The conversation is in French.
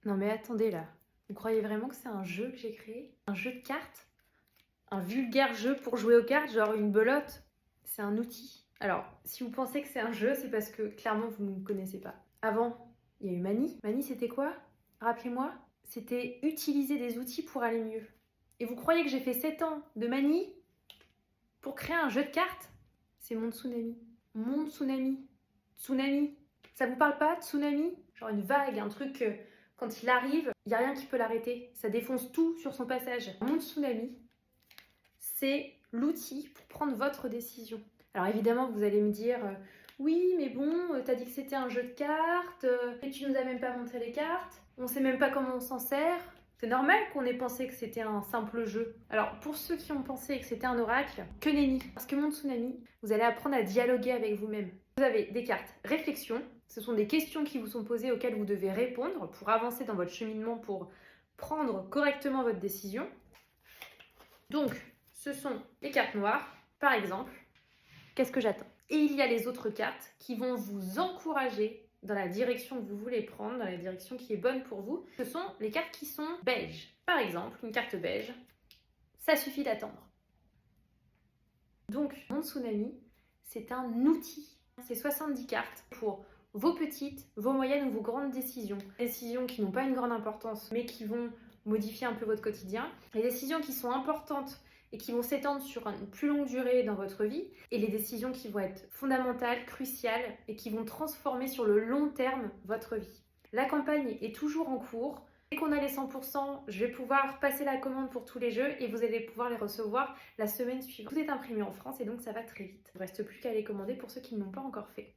Non mais attendez là, vous croyez vraiment que c'est un jeu que j'ai créé? Un jeu de cartes? Un vulgaire jeu pour jouer aux cartes, genre une belote? C'est un outil. Alors, si vous pensez que c'est un jeu, c'est parce que clairement vous ne me connaissez pas. Avant, il y a eu Mani. Mani, c'était quoi? Rappelez-moi. C'était utiliser des outils pour aller mieux. Et vous croyez que j'ai fait 7 ans de Mani pour créer un jeu de cartes? C'est mon tsunami. Mon tsunami. Tsunami. Ça vous parle pas, tsunami? Genre une vague, un truc, quand il arrive, il n'y a rien qui peut l'arrêter. Ça défonce tout sur son passage. Mon tsunami, c'est l'outil pour prendre votre décision. Alors évidemment, vous allez me dire, oui, mais bon, t'as dit que c'était un jeu de cartes, et tu nous as même pas montré les cartes, on sait même pas comment on s'en sert. C'est normal qu'on ait pensé que c'était un simple jeu. Alors, pour ceux qui ont pensé que c'était un oracle, que nenni. Parce que mon tsunami, vous allez apprendre à dialoguer avec vous-même. Vous avez des cartes réflexion. Ce sont des questions qui vous sont posées auxquelles vous devez répondre pour avancer dans votre cheminement, pour prendre correctement votre décision. Donc, ce sont les cartes noires, par exemple. Qu'est-ce que j'attends? Et il y a les autres cartes qui vont vous encourager dans la direction que vous voulez prendre, dans la direction qui est bonne pour vous. Ce sont les cartes qui sont beiges. Par exemple, une carte beige, ça suffit d'attendre. Donc, mon tsunami, c'est un outil. C'est 70 cartes pour vos petites, vos moyennes ou vos grandes décisions. Décisions qui n'ont pas une grande importance, mais qui vont modifier un peu votre quotidien. Les décisions qui sont importantes et qui vont s'étendre sur une plus longue durée dans votre vie, et les décisions qui vont être fondamentales, cruciales, et qui vont transformer sur le long terme votre vie. La campagne est toujours en cours. Dès qu'on a les 100%, je vais pouvoir passer la commande pour tous les jeux et vous allez pouvoir les recevoir la semaine suivante. Tout est imprimé en France et donc ça va très vite. Il ne reste plus qu'à les commander pour ceux qui ne l'ont pas encore fait.